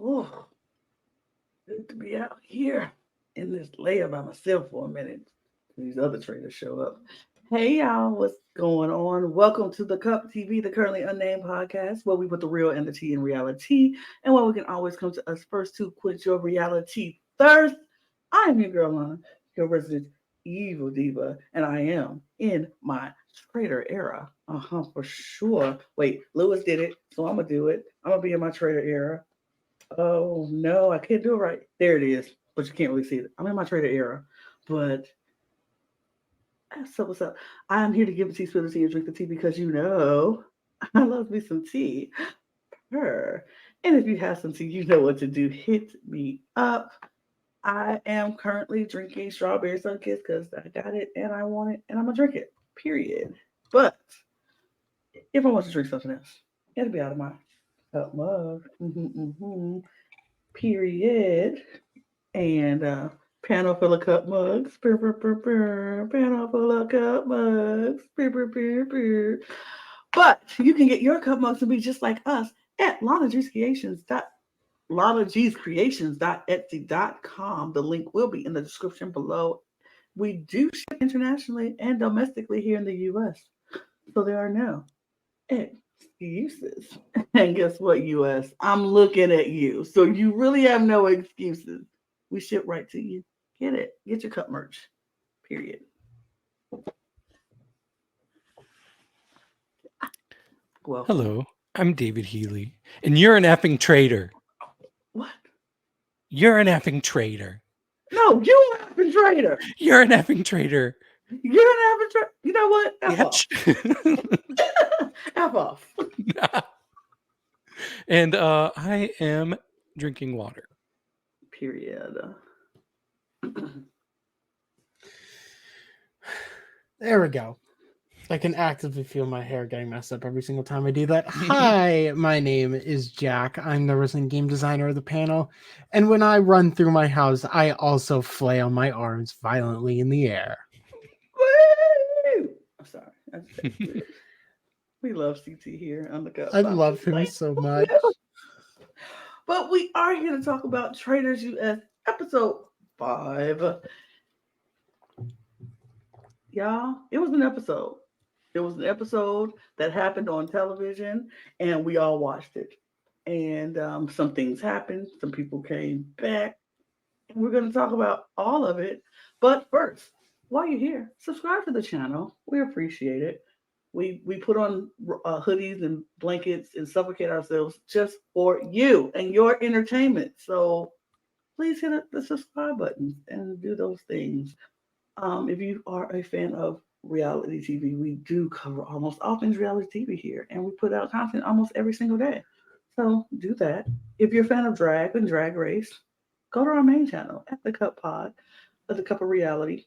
Oh, good to be out here in this layer by myself for a minute. These other traders show up. Hey y'all, what's going on? Welcome to the Cup TV, the Currently Unnamed Podcast, where we put the real and the tea in reality, and where we can always come to us first to quench your reality thirst. I am your girl Lana, your resident evil diva, and I am in my trader era. For sure. Wait, Lewis did it, so I'm gonna do it. I'm gonna be in my trader era. Oh no, I can't do it right. There it is, but you can't really see it. I'm in my trader era, but so what's up? I am here to give the tea, spill the tea, and drink the tea because I love me some tea. Her. And if you have some tea, you know what to do. Hit me up. I am currently drinking strawberry sun kiss because I got it and I want it and I'm gonna drink it. Period. But if I want to drink something else, it'll be out of my cup mug. Period. And panel full of cup mugs. Panel full of cup mugs. But you can get your cup mugs to be just like us at LanaG'sCreations.etsy.com. The link will be in the description below. We do ship internationally and domestically here in the US. So there are no excuses. And guess what, US? I'm looking at you. So you really have no excuses. We ship right to you. Get it. Get your cup merch. Period. Well, hello. I'm David Healy, and you're an effing traitor. What? You're an effing traitor. No, you're an effing traitor. You're an effing traitor. You're an effing traitor. You know what? F off. F off. And I am drinking water. Period. There we go. I can actively feel my hair getting messed up every single time I do that. Hi, my name is Jack. I'm the resident game designer of the panel. And when I run through my house, I also flail my arms violently in the air. Woo! I'm sorry. We love CT here on the Cup. I love him so much. But we are here to talk about Traitors US episode 5. Y'all, it was an episode. It was an episode that happened on television, and we all watched it. And some things happened. Some people came back. We're going to talk about all of it. But first, while you're here, subscribe to the channel. We appreciate it. We put on hoodies and blankets and suffocate ourselves just for you and your entertainment. So please hit the subscribe button and do those things. If you are a fan of reality TV, we do cover almost all things reality TV here, and we put out content almost every single day. So do that. If you're a fan of drag and drag race, go to our main channel at the Cup Pod, at the Cup of Reality,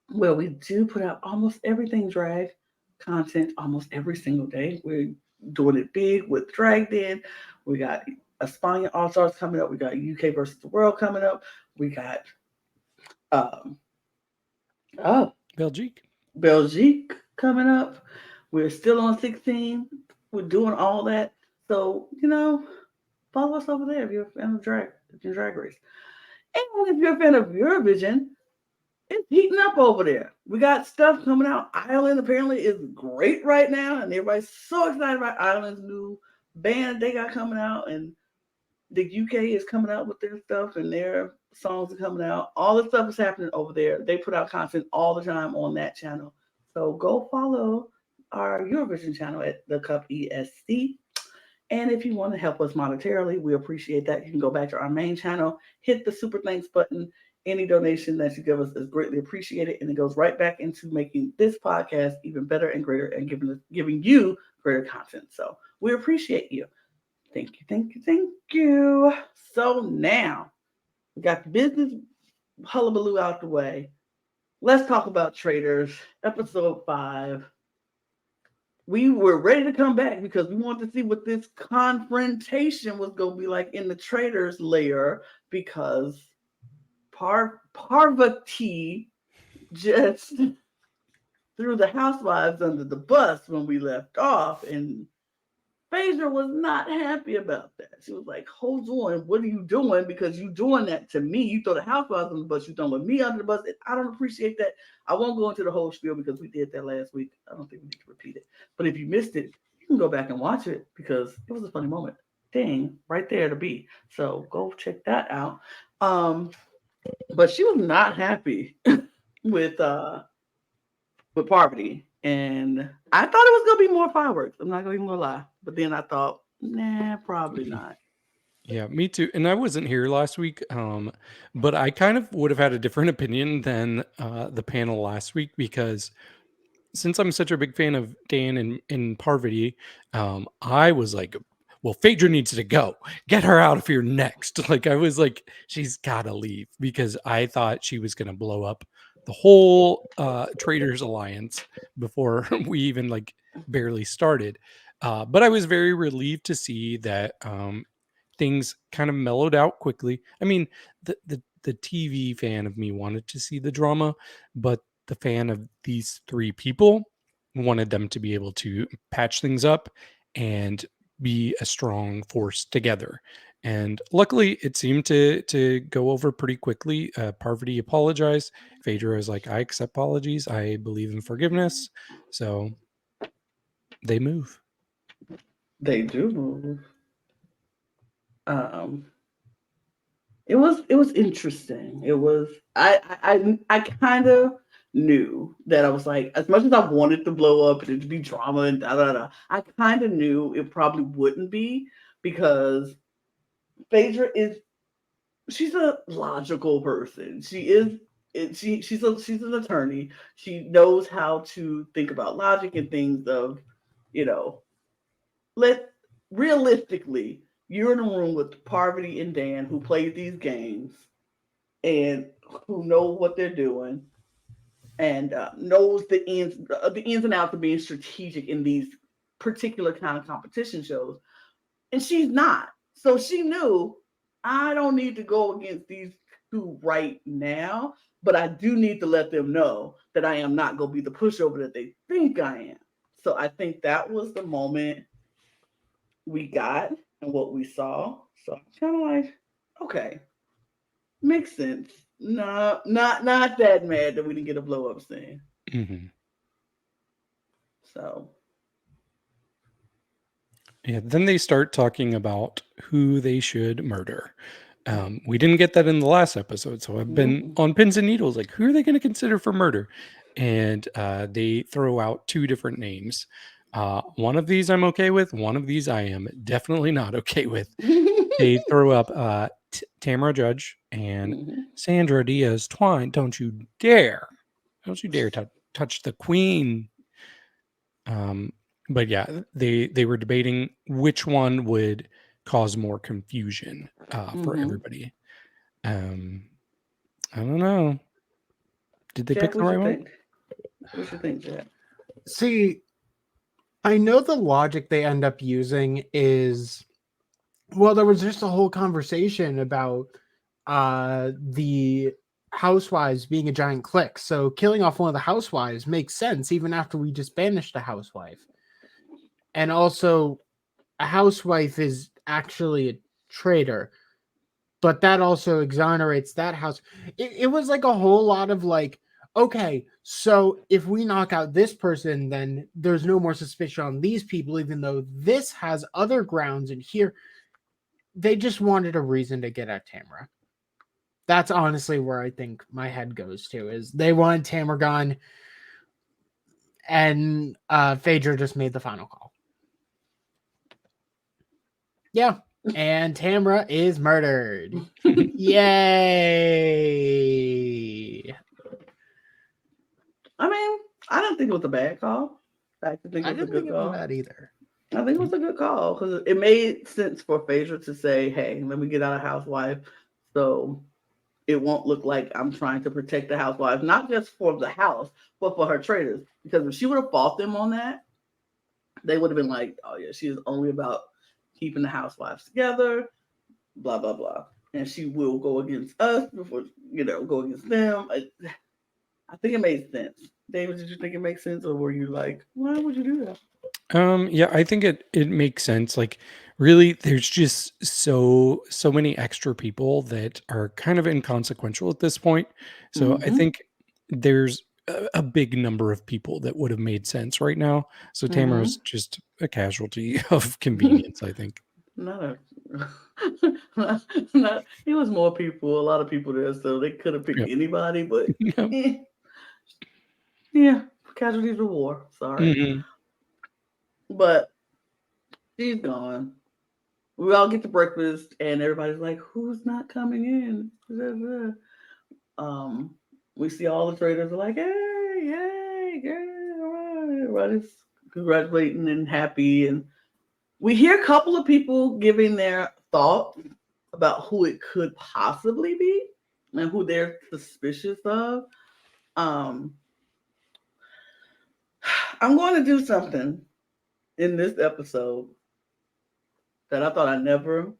where we do put out almost everything drag content almost every single day. We're doing it big with Drag Den. We got Espana All Stars coming up. We got UK versus the World coming up. We got Belgique coming up. We're still on 16. We're doing all that. So, follow us over there if you're a fan of drag race. And if you're a fan of Eurovision, it's heating up over there. We got stuff coming out. Ireland apparently is great right now, and everybody's so excited about Ireland's new band they got coming out, and the UK is coming out with their stuff, and their songs are coming out. All the stuff is happening over there. They put out content all the time on that channel. So go follow our Eurovision channel at the Cup ESC. And if you want to help us monetarily, we appreciate that. You can go back to our main channel, hit the super thanks button. Any donation that you give us is greatly appreciated, and it goes right back into making this podcast even better and greater, and giving you greater content. So we appreciate you. Thank you. So now we got the business hullabaloo out the way. let's talk about Traitors, episode 5. We were ready to come back because we wanted to see what this confrontation was going to be like in the Traitors layer because Parvati just threw the housewives under the bus when we left off, and Phaedra was not happy about that. She was like, hold on, what are you doing? Because you doing that to me. You throw the housewives under the bus, you throwing me under the bus. And I don't appreciate that. I won't go into the whole spiel because we did that last week. I don't think we need to repeat it. But if you missed it, you can go back and watch it because it was a funny moment. Dang, right there to be. So go check that out. But she was not happy with Parvati. And I thought it was gonna be more fireworks. I'm not even gonna lie. But then I thought, nah, probably not. Yeah, me too. And I wasn't here last week, but I kind of would have had a different opinion than the panel last week because since I'm such a big fan of Dan and Parvati, I was like, well, Phaedra needs to go. Get her out of here next. Like, I was like, she's got to leave because I thought she was going to blow up the whole Traitors Alliance before we even like barely started. But I was very relieved to see that things kind of mellowed out quickly. I mean, the TV fan of me wanted to see the drama, but the fan of these three people wanted them to be able to patch things up and be a strong force together. And luckily, it seemed to go over pretty quickly. Parvati apologized. Phaedra was like, I accept apologies. I believe in forgiveness. So they move. They do move. It was interesting. It was I kind of knew that I was like, as much as I wanted to blow up and it to be drama and da da da, I kind of knew it probably wouldn't be because Phaedra she's a logical person. She's an attorney. She knows how to think about logic and things of, you know, let realistically, you're in a room with Parvati and Dan who play these games and who know what they're doing and knows the ins and outs of being strategic in these particular kind of competition shows. And she's not. So she knew I don't need to go against these two right now, but I do need to let them know that I am not going to be the pushover that they think I am. So I think that was the moment we got and what we saw. So I'm kind of like, okay, makes sense. No, not that mad that we didn't get a blow up scene. Mm-hmm. So yeah, then they start talking about who they should murder. We didn't get that in the last episode, so I've been on pins and needles. Like, who are they going to consider for murder? And they throw out two different names. One of these I'm okay with. One of these I am definitely not okay with. They throw up Tamara Judge and Sandra Diaz Twine. Don't you dare touch the queen. But yeah, they were debating which one would cause more confusion for everybody. I don't know. Did they pick the right one? What you think, Jack? See, I know the logic they end up using is, well, there was just a whole conversation about the housewives being a giant clique. So killing off one of the housewives makes sense even after we just banished a housewife. And also, a housewife is actually a traitor, but that also exonerates that house. It was like a whole lot of like, okay, so if we knock out this person, then there's no more suspicion on these people, even though this has other grounds in here. They just wanted a reason to get at Tamara. That's honestly where I think my head goes to, is they wanted Tamara gone, and Phaedra just made the final call. Yeah, and Tamara is murdered. Yay! I mean, I didn't think it was a bad call. I think it was a good call. That either. I think it was a good call because it made sense for Phaedra to say, "Hey, let me get out of housewife." So it won't look like I'm trying to protect the housewives, not just for the house, but for her traitors. Because if she would have fought them on that, they would have been like, oh yeah, she is only about keeping the housewives together, blah, blah, blah. And she will go against us before, go against them. I think it made sense. David, did you think it makes sense? Or were you like, why would you do that? Yeah, I think it makes sense. Like, really, there's just so many extra people that are kind of inconsequential at this point. So I think there's a big number of people that would have made sense right now. So Tamara's just a casualty of convenience, I think. Not it was more people, a lot of people there, so they could have picked Yep. anybody, but Yep. yeah, casualties of war. Sorry. But she's gone. We all get to breakfast and everybody's like, who's not coming in? We see all the traders are like, hey, yay, yeah, everybody's congratulating and happy. And we hear a couple of people giving their thoughts about who it could possibly be and who they're suspicious of. I'm going to do something in this episode that I thought I never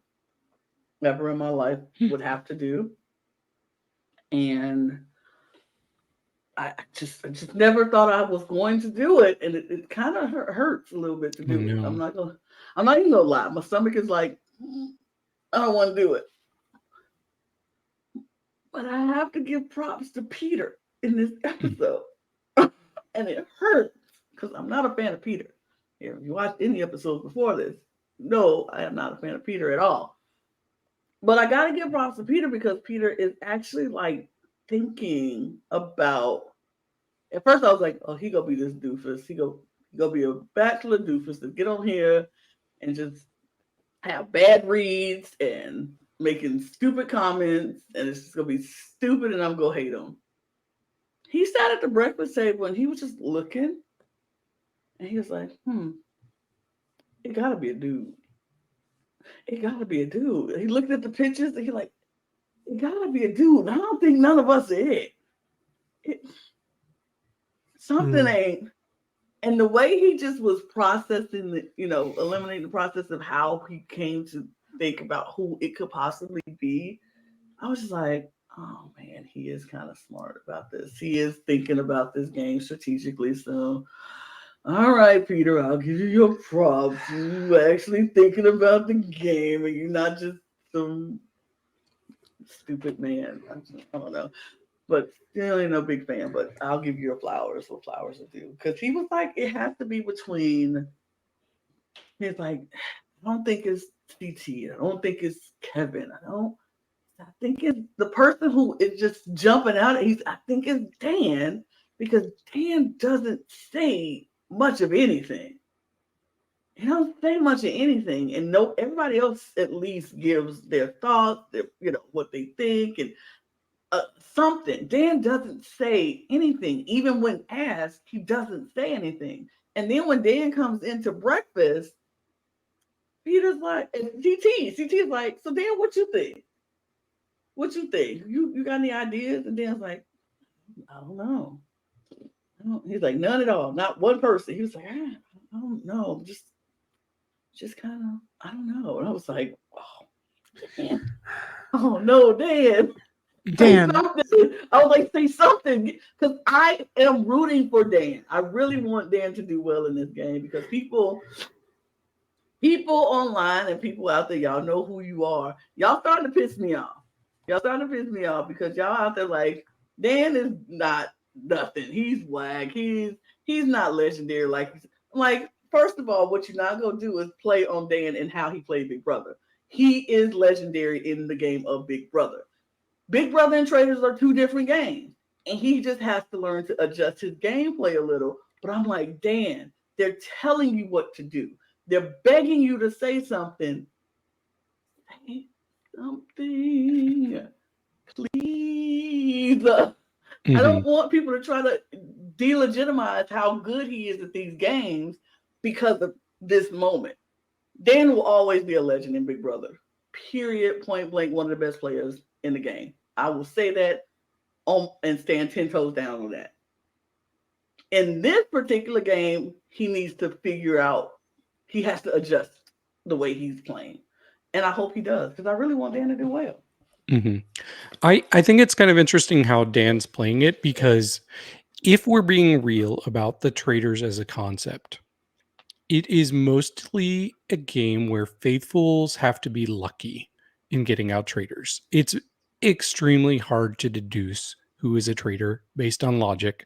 in my life would have to do. And I just never thought I was going to do it. And it kind of hurts a little bit to do it. No. I'm not even gonna lie. My stomach is like, I don't want to do it. But I have to give props to Peter in this episode. And it hurts because I'm not a fan of Peter. If you watched any episodes before this, no, I am not a fan of Peter at all. But I got to give props to Peter because Peter is actually like thinking about. At first, I was like, "Oh, he gonna be this doofus. He gonna be a bachelor doofus to get on here and just have bad reads and making stupid comments, and it's just gonna be stupid, and I'm gonna hate him." He sat at the breakfast table and he was just looking, and he was like, it gotta be a dude. It gotta be a dude. He looked at the pictures and he like, it gotta be a dude. I don't think none of us are it. Something ain't. And the way he just was processing eliminating the process of how he came to think about who it could possibly be, I was just like, oh man, he is kind of smart about this. He is thinking about this game strategically. So, all right, Peter, I'll give you your props. You're actually thinking about the game and you're not just some stupid man. I don't know. But still ain't no big fan, but I'll give you your flowers what flowers are due. Because he was like, it has to be between, he's like, I don't think it's CT. I don't think it's Kevin. I think it's the person who is just jumping out. I think it's Dan, because Dan doesn't say much of anything. He don't say much of anything. And everybody else at least gives their thoughts, what they think, and something. Dan doesn't say anything. Even when asked, he doesn't say anything. And then when Dan comes into breakfast, Peter's like, and CT's like, so Dan, what you think? What you think? You got any ideas? And Dan's like, I don't know. He's like, none at all. Not one person. He was like, I don't know. Just kind of, I don't know. And I was like, oh, Dan. Oh no, Dan. Dan. I was like, say something, because I am rooting for Dan. I really want Dan to do well in this game because people online and people out there, y'all know who you are. Y'all starting to piss me off. Because y'all out there like, Dan is not nothing. He's whack. He's not legendary. Like, first of all, what you're not gonna do is play on Dan and how he played Big Brother. He is legendary in the game of Big Brother. Big Brother and Traitors are two different games. And he just has to learn to adjust his gameplay a little. But I'm like, Dan, they're telling you what to do. They're begging you to say something. Say something. Please. I don't want people to try to delegitimize how good he is at these games because of this moment. Dan will always be a legend in Big Brother. Period. Point blank, one of the best players in the game. I will say that and stand 10 toes down on that. In this particular game, he needs to figure out, he has to adjust the way he's playing. And I hope he does, because I really want Dan to do well. Mm-hmm. I think it's kind of interesting how Dan's playing it, because if we're being real about the Traitors as a concept, it is mostly a game where faithfuls have to be lucky in getting out traitors. It's extremely hard to deduce who is a traitor based on logic.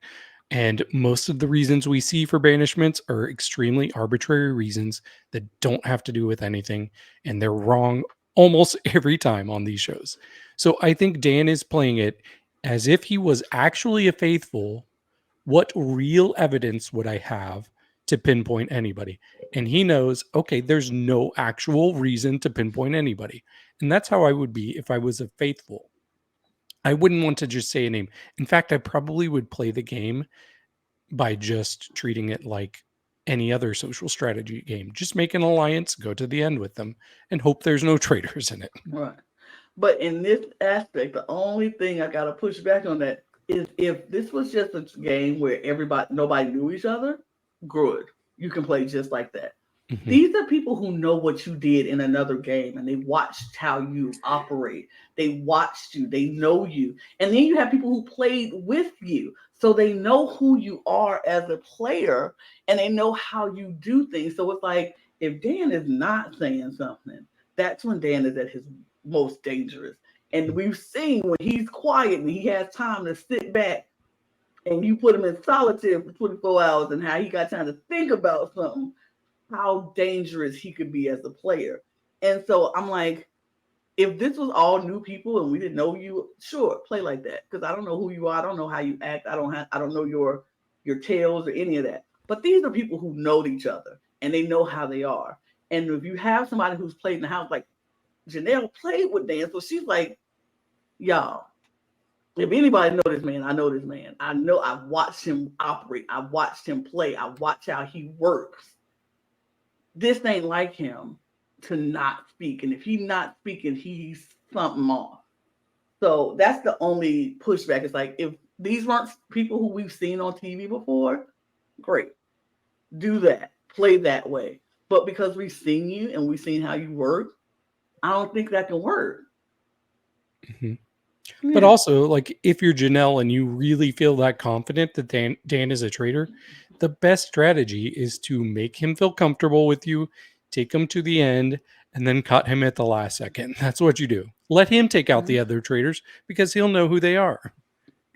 And most of the reasons we see for banishments are extremely arbitrary reasons that don't have to do with anything. And they're wrong almost every time on these shows. So I think Dan is playing it as if he was actually a faithful. What real evidence would I have to pinpoint anybody? And he knows, okay, there's no actual reason to pinpoint anybody. And that's how I would be if I was a faithful. I wouldn't want to just say a name. In fact, I probably would play the game by just treating it like any other social strategy game. Just make an alliance, go to the end with them, and hope there's no traitors in it. Right. But in this aspect, the only thing I got to push back on that is, if this was just a game where nobody knew each other, good. You can play just like that. Mm-hmm. These are people who know what you did in another game, and they watched how you operate. They watched you. They know you. And then you have people who played with you. So they know who you are as a player, and they know how you do things. So it's like, if Dan is not saying something, that's when Dan is at his most dangerous. And we've seen when he's quiet and he has time to sit back, and you put him in solitaire for 24 hours, and how he got time to think about something, how dangerous he could be as a player. And so I'm like, if this was all new people and we didn't know you, sure, play like that. Because I don't know who you are. I don't know how you act. I don't know your tales or any of that. But these are people who know each other, and they know how they are. And if you have somebody who's played in the house, like Janelle played with Dan, so she's like, y'all, if anybody know this man, I know this man. I know, I've watched him operate. I've watched him play. I watch how he works. This ain't like him to not speak. And if he's not speaking, he's something off. So that's the only pushback. It's like, if these weren't people who we've seen on TV before, great. Do that. Play that way. But because we've seen you and we've seen how you work, I don't think that can work. Mm-hmm. Yeah. But also, like, if you're Janelle and you really feel that confident that Dan is a traitor, the best strategy is to make him feel comfortable with you, take him to the end, and then cut him at the last second. That's what you do. Let him take out the other traitors, because he'll know who they are.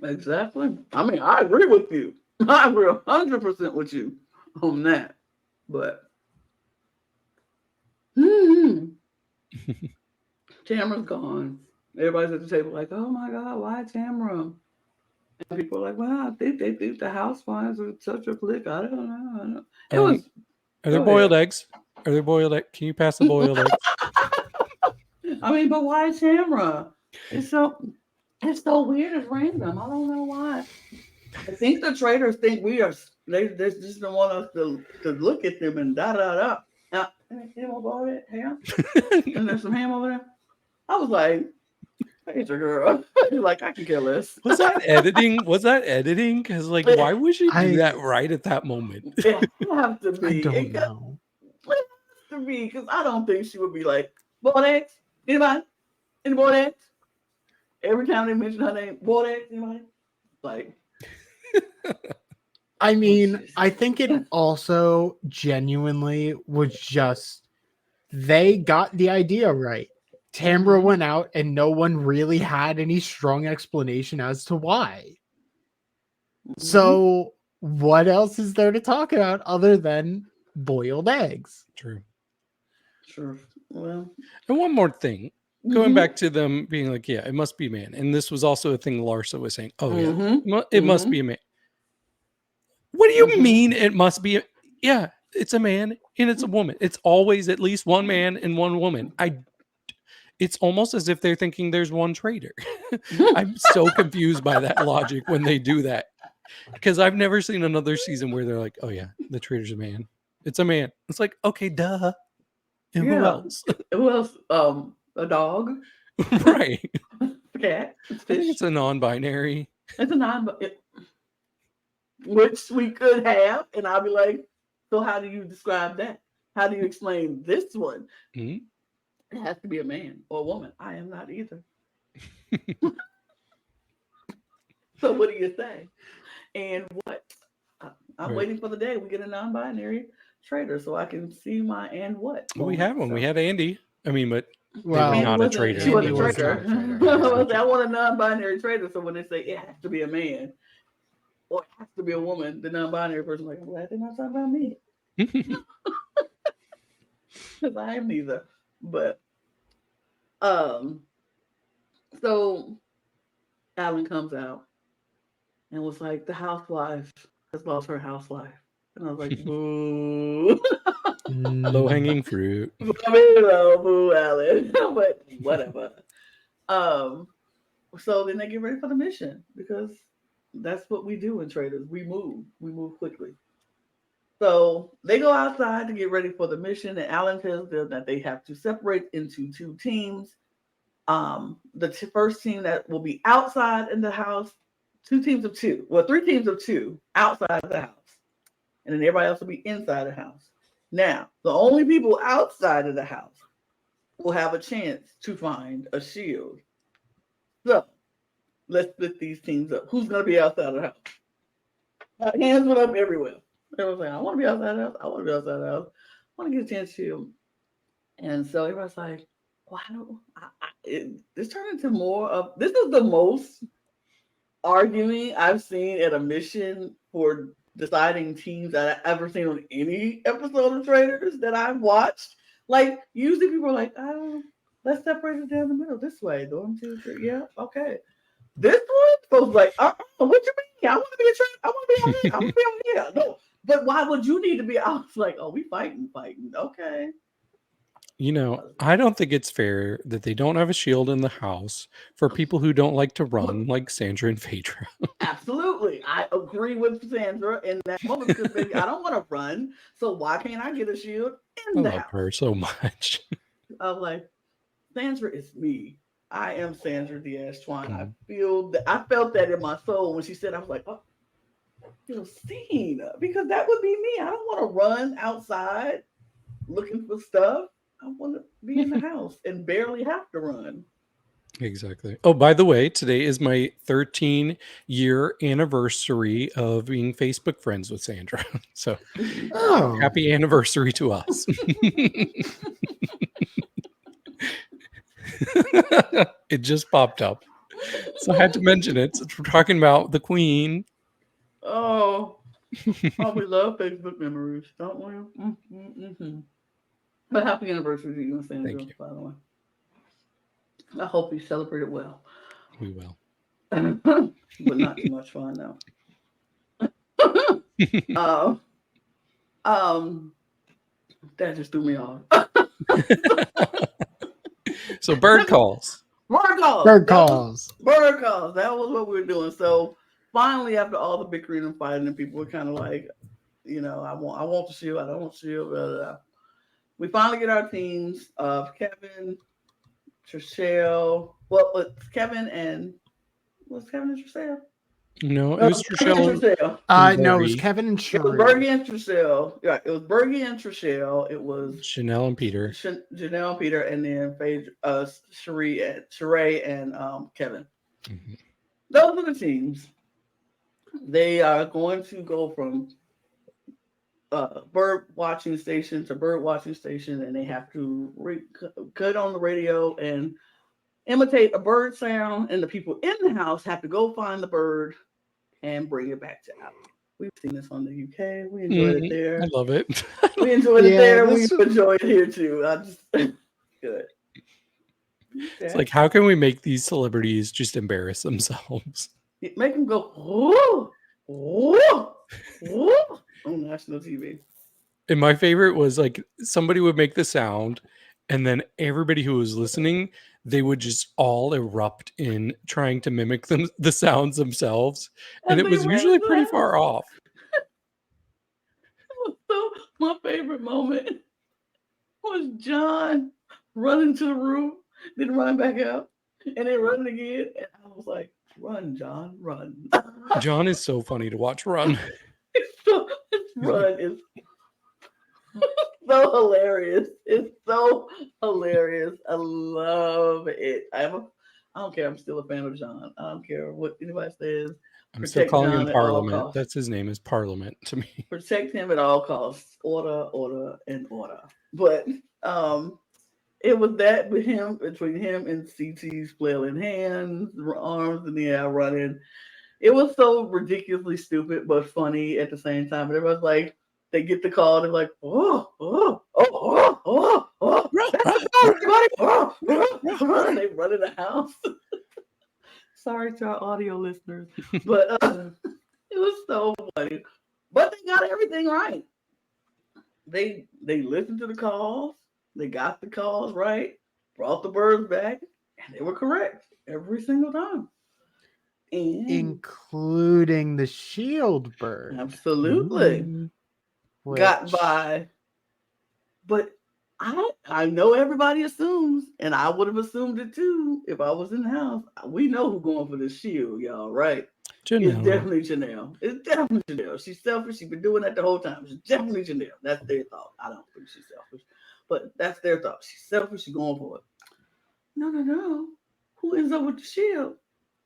Exactly. I mean, I agree with you. I agree 100% with you on that. But Tamara's gone. Everybody's at the table like, oh my God, why Tamara? And people are like, well, I think they think the housewives are such a clique. I don't know. Are there boiled eggs? Are there boiled eggs? Can you pass the boiled eggs? I mean, but why Tamara? It's so weird. It's random. I don't know why. I think the traders think they just don't want us to look at them and da. Now, any more boiled ham? And there's some ham over there. I was like, hey, girl. You're like, I can care less. Was that editing? Because, like, why would she do that right at that moment? It have to be. I don't know. It has to be, because I don't think she would be like, boiled eggs? Anybody? Any boiled eggs? Every time they mention her name, boiled eggs? Anybody? Like. I mean, I think it also genuinely was just, they got the idea right. Tamara went out and no one really had any strong explanation as to why. So what else is there to talk about other than boiled eggs? True. Sure. Well, and one more thing, going back to them being like, yeah, it must be a man. And this was also a thing Larsa was saying. Oh, yeah, it must be a man. What do you mean it must be? Yeah, it's a man and it's a woman. It's always at least one man and one woman. It's almost as if they're thinking there's one traitor. I'm so confused by that logic when they do that. Because I've never seen another season where they're like, oh yeah, the traitor's a man. It's a man. It's like, okay, duh. And who else? Who else? A dog. Right. cat. It's I think fish. it's a non-binary. It's a which we could have, and I'll be like, so how do you describe that? How do you explain this one? Mhm. It has to be a man or a woman. I am not either. So what do you say? And what? I'm Right. waiting for the day we get a non-binary traitor so I can see my and what. We moment. had one. We So- had Andy. I mean, but Well, were Andy not a wasn't- traitor. She wasn't Andy a was traitor. not a traitor. I was like, I want a non-binary traitor. So when they say it has to be a man or it has to be a woman, the non-binary person like, I'm glad they're not talking about me because I am neither. But so Alan comes out and was like, the housewife has lost her house life. And I was like, boo. Low-hanging fruit. I mean, boo, Alan. But whatever. So then they get ready for the mission because that's what we do in Traitors. We move quickly. So they go outside to get ready for the mission, and Alan tells them that they have to separate into two teams. The first team that will be outside in the house, 2 teams of 2, well, 3 teams of 2 outside the house, and then everybody else will be inside the house. Now, the only people outside of the house will have a chance to find a shield. So let's split these teams up. Who's gonna be outside of the house? Hands went up everywhere. Everyone's like, I want to be outside the house. I want to be outside the house. I want to get a chance to. And so everybody's like, why don't this turned into more of this is the most arguing I've seen at a mission for deciding teams that I've ever seen on any episode of Traitors that I've watched. Like usually people are like, oh, let's separate it down the middle this way. 1, 2, 3. Yeah, okay. This one was like, what you mean? I want to be a traitor. I want to be on here. I want to be on here. No, but why would you need to be? I was like, oh, we fighting. Okay. You know, I don't think it's fair that they don't have a shield in the house for people who don't like to run, like Sandra and Phaedra. Absolutely. I agree with Sandra in that moment because baby, I don't want to run. So why can't I get a shield I in the love house? her so much. I was like, Sandra is me. I am Sandra Diaz Twine. Mhm. I felt that in my soul when she said, I was like, oh, seen because that would be me. I don't want to run outside looking for stuff. I want to be in the house and barely have to run. Exactly. Oh, by the way, today is my 13-year anniversary of being Facebook friends with Sandra. So Oh, happy anniversary to us. It just popped up. So I had to mention it since we're talking about the Queen. Oh, we love Facebook memories, don't we? Mm-hmm. But happy anniversary to you and Sandra, Thank you. by the way. I hope you celebrate it well. We will. But not too much fun now. That just threw me off. So bird calls. Bird calls. bird calls. Bird calls. That was what we were doing. So finally, after all the bickering and fighting, and people were kind of like, I want the shield. I don't want the shield. Blah, blah, blah. We finally get our teams of Kevin, Trishelle. Well, it's Kevin and Trishelle? No, it was Kevin and Trishelle. Trishelle. No, it was Bergie. Kevin and It was Sheree. Bergie and Trishelle. Yeah, it was Bergie and Trishelle. It was Chanel and Peter. Janelle and Peter, and then Sheree and Kevin. Mhm. Those are the teams. They are going to go from bird watching station to bird watching station, and they have to cut on the radio and imitate a bird sound, and the people in the house have to go find the bird and bring it back to Allie. We've seen this on the UK. We enjoyed it there. I love it. We enjoyed it Yeah, there. We this enjoy it here too. I just good. It's like, how can we make these celebrities just embarrass themselves? Make them go whoa, whoa, whoa on national TV. And my favorite was like somebody would make the sound, and then everybody who was listening, they would just all erupt in trying to mimic the sounds themselves. And it was usually pretty far off. So my favorite moment was John running to the room, then run back out. And then running again. And I was like, run, John, run. John is so funny to watch run. Run is so hilarious. It's so hilarious. I love it. I don't care. I'm still a fan of John. I don't care what anybody says. I'm still Protect calling John him at all Parliament. costs. That's his name is Parliament to me. Protect him at all costs. Order, and order. But it was that with him, between him and CT's flailing hands, arms in the air running. It was so ridiculously stupid but funny at the same time. And everyone's like, they get the call, they're like, everybody, they run in the house. Sorry to our audio listeners, but it was so funny. But they got everything right. They listened to the calls, they got the calls right, brought the birds back, and they were correct every single time. And including the shield bird. Absolutely. Got by. But I know everybody assumes, and I would have assumed it too if I was in the house. We know who's going for the shield, y'all, right? Janelle. It's definitely Janelle. It's definitely Janelle. She's selfish. She's been doing that the whole time. She's definitely Janelle. That's their thought. I don't think she's selfish, but that's their thought. She's selfish. She's going for it. No. Who ends up with the shield?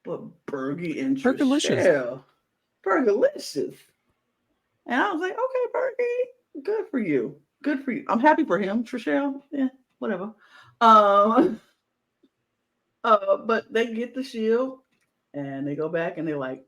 But Bergie and Trishelle. Burgalicious. And I was like, okay, Bergie, good for you. Good for you. I'm happy for him, Trishelle. Yeah, whatever. But they get the shield and they go back and they're like,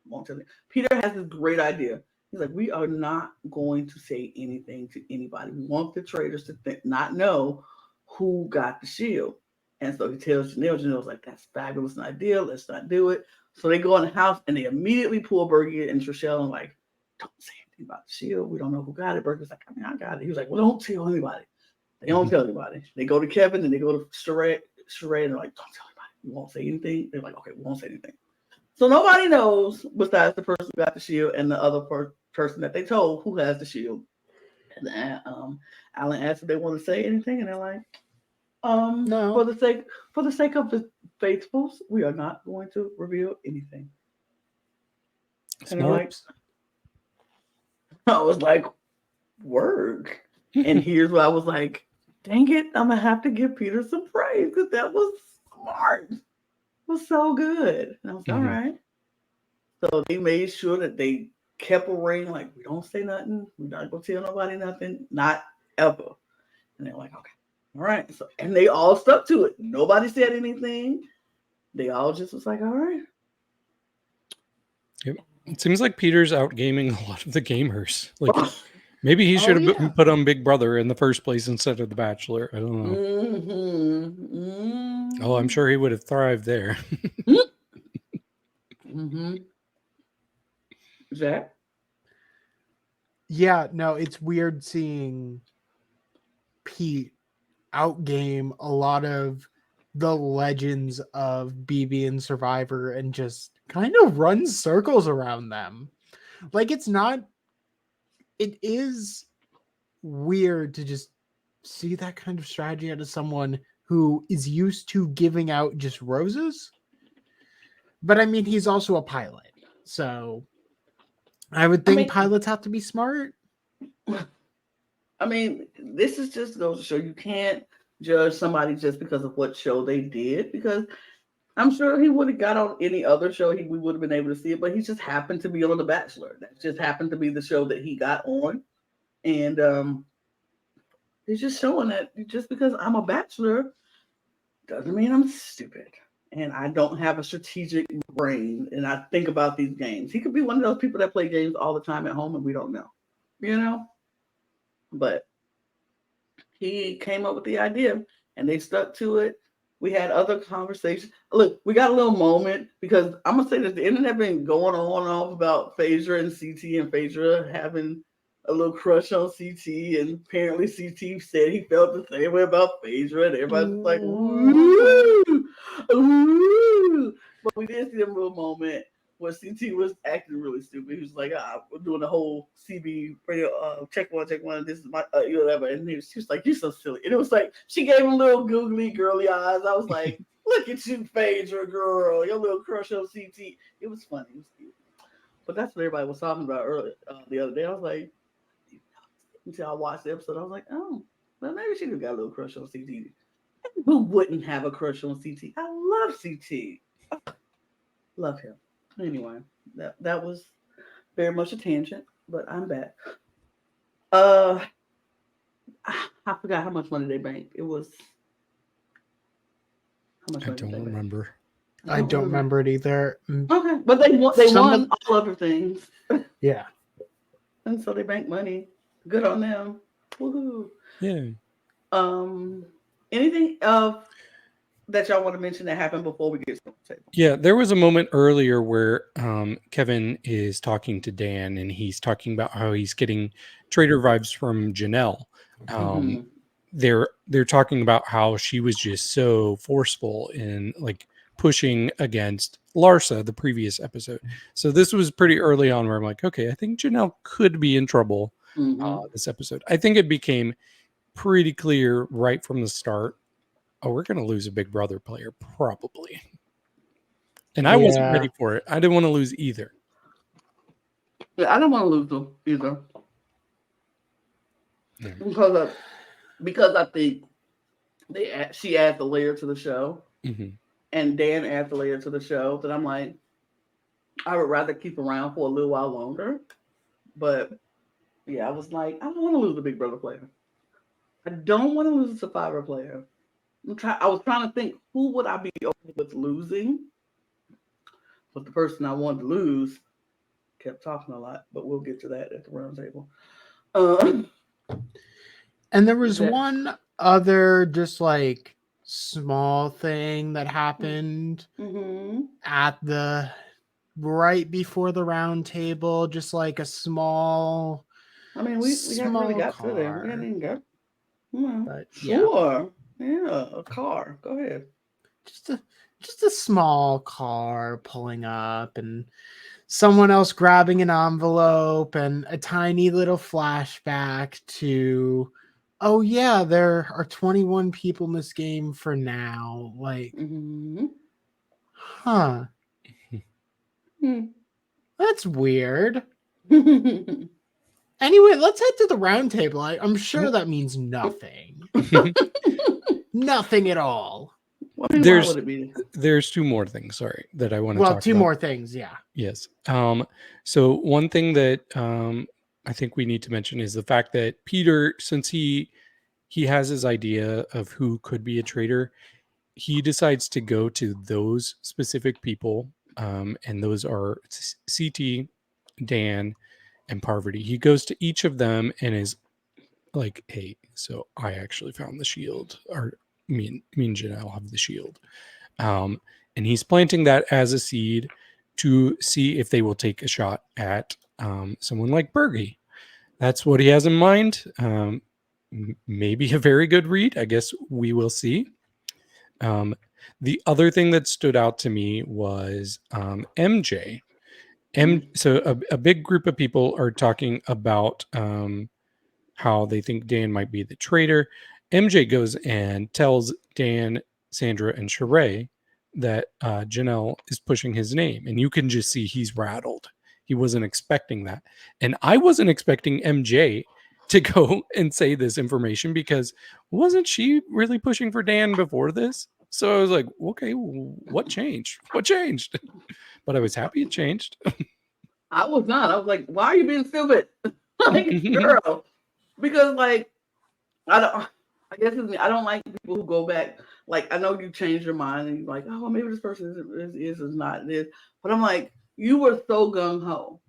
won't tell me. Peter has this great idea. He's like, we are not going to say anything to anybody. We want the traitors to not know who got the shield. And so he tells Janelle. Janelle's like, that's fabulous an idea. Let's not do it. So they go in the house and they immediately pull Bergie and Trishelle and like, don't say anything about the shield. We don't know who got it. Bergie's like, I mean, I got it. He was like, well, don't tell anybody. They don't tell anybody. They go to Kevin and they go to Sheree and they're like, don't tell anybody. We won't say anything. They're like, okay, we won't say anything. So nobody knows besides the person who got the shield and the other person that they told who has the shield. And Alan asked if they want to say anything, and they're like, no. For the sake of the faithfuls, we are not going to reveal anything. And like, I was like, word. And here's what I was like, dang it, I'm gonna have to give Peter some praise because that was smart. It was so good. And I was like, all right. So they made sure that they kept a ring, like, we don't say nothing. We're not gonna tell nobody nothing, not ever. And they're like, okay. All right. So, and they all stuck to it. Nobody said anything. They all just was like, all right. Yep. It seems like Peter's out gaming a lot of the gamers. Like maybe he should have put on Big Brother in the first place instead of The Bachelor. I don't know. Oh, I'm sure he would have thrived there. Zach? Yeah, no, it's weird seeing Pete outgame a lot of the legends of BB and Survivor and just kind of run circles around them. Like, it is weird to just see that kind of strategy out of someone who is used to giving out just roses. But I mean, he's also a pilot, so I would think pilots have to be smart. I mean, this is just goes to show you can't judge somebody just because of what show they did, because I'm sure he would have got on any other show, we would have been able to see it, but he just happened to be on The Bachelor. That just happened to be the show that he got on. And it's just showing that just because I'm a bachelor doesn't mean I'm stupid. And I don't have a strategic brain and I think about these games. He could be one of those people that play games all the time at home and we don't know, you know? But he came up with the idea and they stuck to it. We had other conversations. Look, we got a little moment because I'm going to say that the internet been going on and off about Phaedra and CT and Phaedra having a little crush on CT. And apparently CT said he felt the same way about Phaedra. And everybody's like, ooh, ooh. But we did see a little moment where CT was acting really stupid. He was like, we're doing the whole CB radio, check one, this is my, whatever. And she was like, you're so silly. And it was like, she gave him little googly girly eyes. I was like, Look at you, Phaedra girl. Your little crush on CT. It was funny. It was cute. But that's what everybody was talking about earlier the other day. I was like, until I watched the episode, I was like, oh, well, maybe she just got a little crush on CT. Who wouldn't have a crush on CT? I love CT. Love him. Anyway, that was very much a tangent, but I'm back. I forgot how much money they banked. It was how much I money did don't they bank? remember. I don't remember it either. Okay, but they won. They Some won all other things, Yeah. and so they banked money. Good on them. Woohoo! Yeah. Anything else that y'all want to mention that happened before we get to the table? Yeah, there was a moment earlier where Kevin is talking to Dan, and he's talking about how he's getting traitor vibes from Janelle. They're talking about how she was just so forceful in like pushing against Larsa the previous episode. So this was pretty early on where I'm like, okay, I think Janelle could be in trouble this episode. I think it became pretty clear right from the start. Oh, we're going to lose a Big Brother player, probably. And I wasn't ready for it. I didn't want to lose either. Yeah, I don't want to lose them either. Yeah. Because I think she adds a layer to the show, and Dan adds a layer to the show that I'm like, I would rather keep around for a little while longer. But yeah, I was like, I don't want to lose a Big Brother player. I don't want to lose a Survivor player. I was trying to think, who would I be okay with losing? But the person I wanted to lose kept talking a lot. But we'll get to that at the round table. And there was one other just like small thing that happened at the right before the round table, just like a small. I mean, we haven't really got to there. We haven't even got. But, sure. Yeah, a car. Go ahead. Just a small car pulling up and someone else grabbing an envelope and a tiny little flashback to, oh yeah, there are 21 people in this game for now. Like, huh. That's weird. Anyway, let's head to the round table. I'm sure that means nothing. Nothing at all. There's two more things, sorry, that I want to talk about. Well, two more things, yeah. Yes. So one thing that I think we need to mention is the fact that Peter, since he has his idea of who could be a traitor, he decides to go to those specific people, and those are CT, Dan, and Parvati. He goes to each of them and is like, hey, so I actually found the shield, or me and Janelle have the shield. And he's planting that as a seed to see if they will take a shot at someone like Bergie. That's what he has in mind. Maybe a very good read. I guess we will see. The other thing that stood out to me was MJ. So a big group of people are talking about how they think Dan might be the traitor. MJ goes and tells Dan, Sandra, and Sheree that Janelle is pushing his name. And you can just see he's rattled. He wasn't expecting that. And I wasn't expecting MJ to go and say this information, because wasn't she really pushing for Dan before this? So I was like, okay, what changed? What changed? But I was happy it changed. I was not. I was like, why are you being stupid? Like, girl. Because, like, I guess it's me. I don't like people who go back. Like, I know you change your mind and you're like, oh, maybe this person is not this. But I'm like, you were so gung-ho.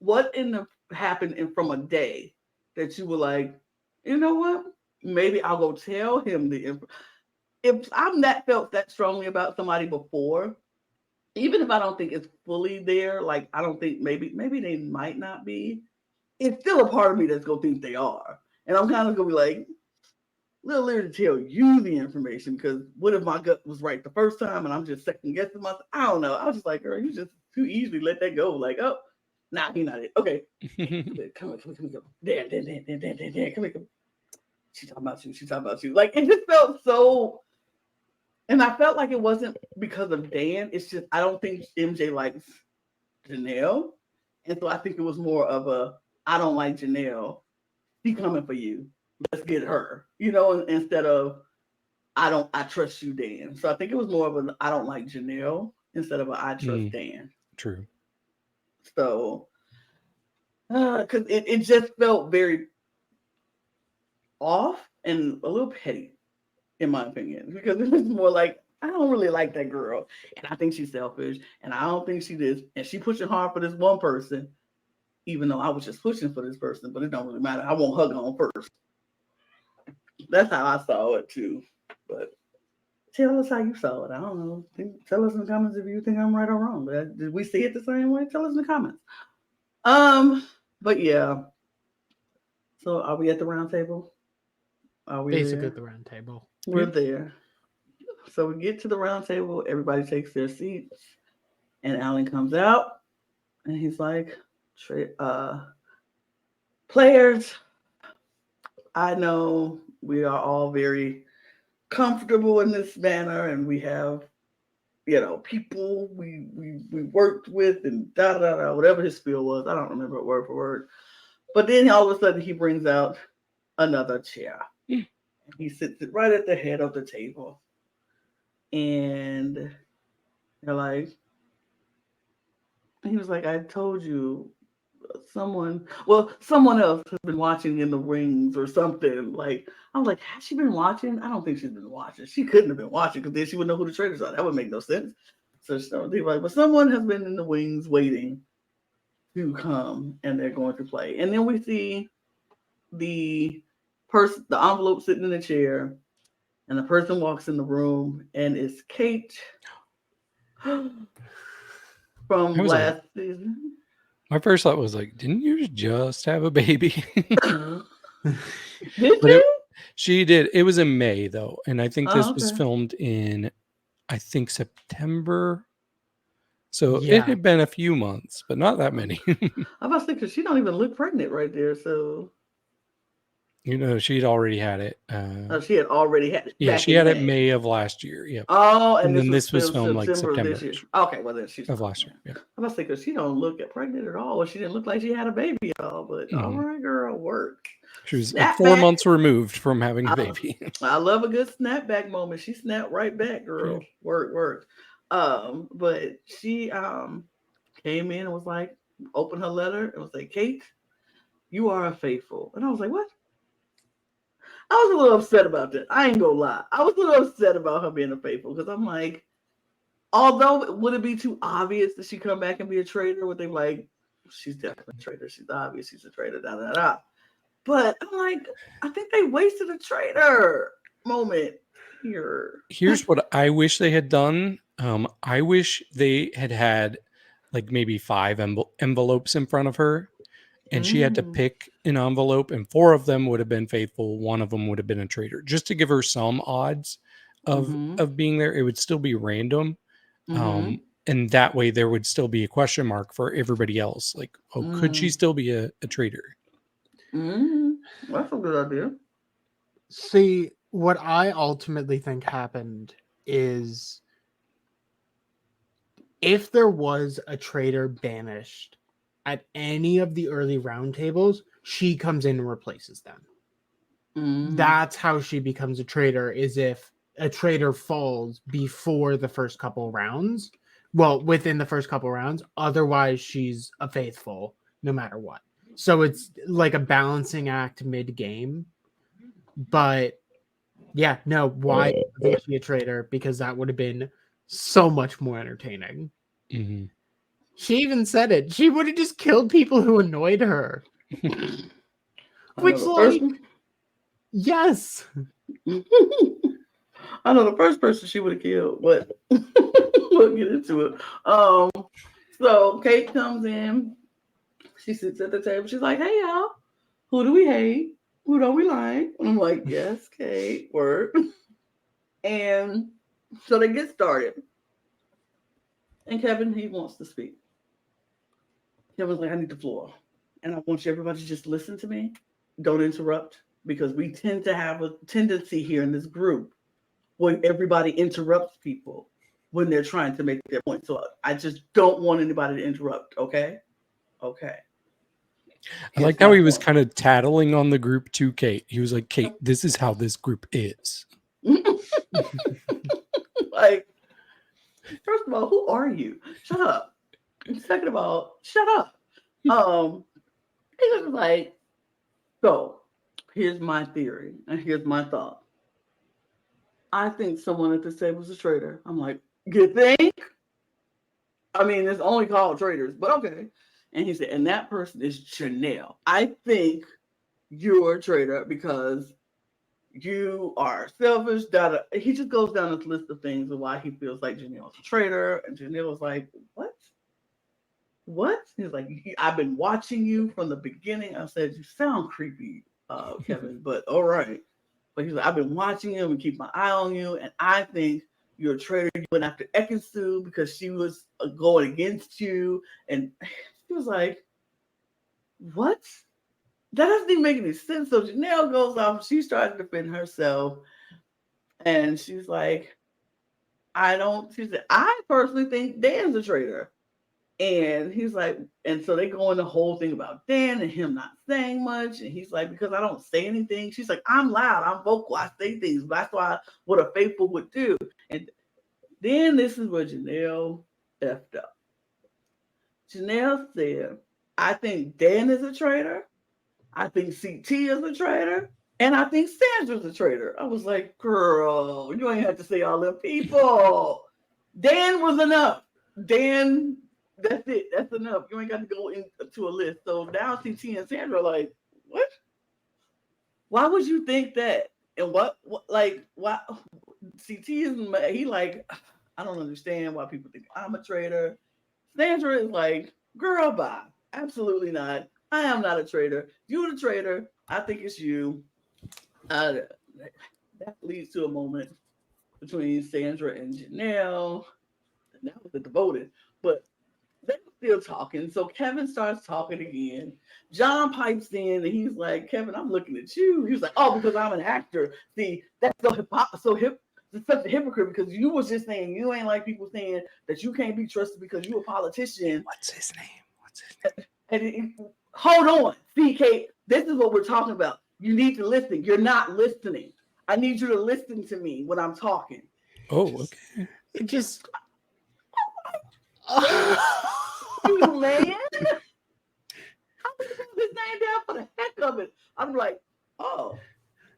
What happened from a day that you were like, you know what? Maybe I'll go tell him the information. If I'm felt that strongly about somebody before, even if I don't think it's fully there, like, I don't think maybe they might not be, it's still a part of me that's going to think they are. And I'm kind of going to be like, a little leery to tell you the information, because what if my gut was right the first time and I'm just second guessing myself? I don't know. I was just like, girl, you just too easily let that go. Like, oh, nah, he's not it. Okay. Come here. Dan, come here. She's talking about you. Like, it just felt so And I felt like it wasn't because of Dan. It's just I don't think MJ likes Janelle. And so I think it was more of a I don't like Janelle. She coming for you. Let's get her. Instead of I trust you, Dan. So I think it was more of an I don't like Janelle instead of a I trust Dan. True. So because it just felt very off and a little petty, in my opinion, because it was more like I don't really like that girl, and I think she's selfish, and I don't think she did, and she pushing hard for this one person, even though I was just pushing for this person, but it don't really matter. I won't hug on first. That's how I saw it too. But tell us how you saw it. I don't know. Tell us in the comments if you think I'm right or wrong. Did we see it the same way? Tell us in the comments. But yeah. So are we at the round table? Are we Basically there? at the round table. We're there. So we get to the round table, everybody takes their seats, and Alan comes out and he's like, players, I know we are all very comfortable in this manner, and we have, people we worked with and whatever his spiel was. I don't remember it word for word. But then all of a sudden he brings out another chair. He sits it right at the head of the table. And they're like, he was like, I told you someone else has been watching in the wings or something. Like, I was like, has she been watching? I don't think she's been watching. She couldn't have been watching because then she would know who the traitors are. That would make no sense. So they were like, but someone has been in the wings waiting to come and they're going to play. And then we see the envelope sitting in the chair. And the person walks in the room, and it's Kate from last season. My first thought was like, didn't you just have a baby? Did she did. It was in May, though. And I think this was okay. filmed in, I think, September. So Yeah. it had been a few months, but not that many. I was thinking she don't even look pregnant right there. So she'd already had it. she had already had it. Yeah, she had it May of last year. Yeah. Oh, and then this was filmed like September of September this year. Okay, well then she's of last year. Yeah. I was thinking she don't look pregnant at all. She didn't look like she had a baby at all. But all right, girl, work. She was like 4 months removed from having a baby. I love a good snapback moment. She snapped right back, girl. Yeah. Work. But she came in and was like, opened her letter and was like, Kate, you are unfaithful. And I was like, what? I was a little upset about that. I ain't gonna lie. I was a little upset about her being unfaithful because I'm like, although would it be too obvious that she come back and be a traitor? Would they like, she's definitely a traitor. She's obvious. She's a traitor. But I'm like, I think they wasted a traitor moment here. Here's what I wish they had done. I wish they had like maybe 5 envelopes in front of her, and she had to pick an envelope, and 4 of them would have been faithful. 1 of them would have been a traitor, just to give her some odds of being there. It would still be random. And that way there would still be a question mark for everybody else. Like, could she still be a traitor? That's a good idea. See, what I ultimately think happened is if there was a traitor banished at any of the early roundtables, she comes in and replaces them. That's how she becomes a traitor, is if a traitor falls before the first couple rounds. Well, within the first couple rounds. Otherwise, she's a faithful no matter what. So it's like a balancing act mid-game. But yeah, no, why is she a traitor? Because that would have been so much more entertaining. Mm-hmm. She even said it. She would have just killed people who annoyed her. Which, like, yes. I know the first person she would have killed, but we'll get into it. So Kate comes in. She sits at the table. She's like, hey, y'all. Who do we hate? Who don't we like? And I'm like, yes, Kate, word. And so they get started. And Kevin, he wants to speak. Kevin's like, I need the floor. And I want you everybody to just listen to me. Don't interrupt, because we tend to have a tendency here in this group when everybody interrupts people when they're trying to make their point. So I just don't want anybody to interrupt. Okay. Okay. I like how he was kind of tattling on the group to Kate. He was like, Kate, this is how this group is. Like, first of all, who are you? Shut up. And second of all, shut up. He was like, so here's my theory and here's my thought. I think someone at this table is a traitor. I'm like, you think? I mean, it's only called traitors, but okay. And he said, and that person is Janelle. I think you're a traitor because you are selfish. He just goes down this list of things of why he feels like Janelle's a traitor. And Janelle was like, what? What? He's like, I've been watching you from the beginning. I said, you sound creepy, Kevin, but all right. But he's like, I've been watching you and keep my eye on you. And I think you're a traitor. You went after Ekin-Su because she was going against you. And she was like, what? That doesn't even make any sense. So Janelle goes off. She started to defend herself. And she's like, she said, I personally think Dan's a traitor. And he's like, and so they go in the whole thing about Dan and him not saying much. And he's like, because I don't say anything. She's like, I'm loud, I'm vocal, I say things. That's why what a faithful would do. And then this is where Janelle effed up. Janelle said, I think Dan is a traitor. I think CT is a traitor. And I think Sandra's a traitor. I was like, girl, you ain't have to say all them people. Dan was enough. Dan, that's it. That's enough. You ain't got to go into a list. So now CT and Sandra are like, what? Why would you think that? And what like, why? CT is, he like, I don't understand why people think I'm a traitor. Sandra is like, girl, bye. Absolutely not. I am not a traitor. You're the traitor. I think it's you. That leads to a moment between Sandra and Janelle. And that was at the voting. But they were still talking. So Kevin starts talking again. John pipes in and he's like, Kevin, I'm looking at you. He was like, oh, because I'm an actor. See, that's it's such a hypocrite because you was just saying you ain't like people saying that you can't be trusted because you a politician. What's his name? And hold on. See, Kate, this is what we're talking about. You need to listen. You're not listening. I need you to listen to me when I'm talking. Oh, okay. It just... You man. How did you put his name down for the heck of it? I'm like, oh.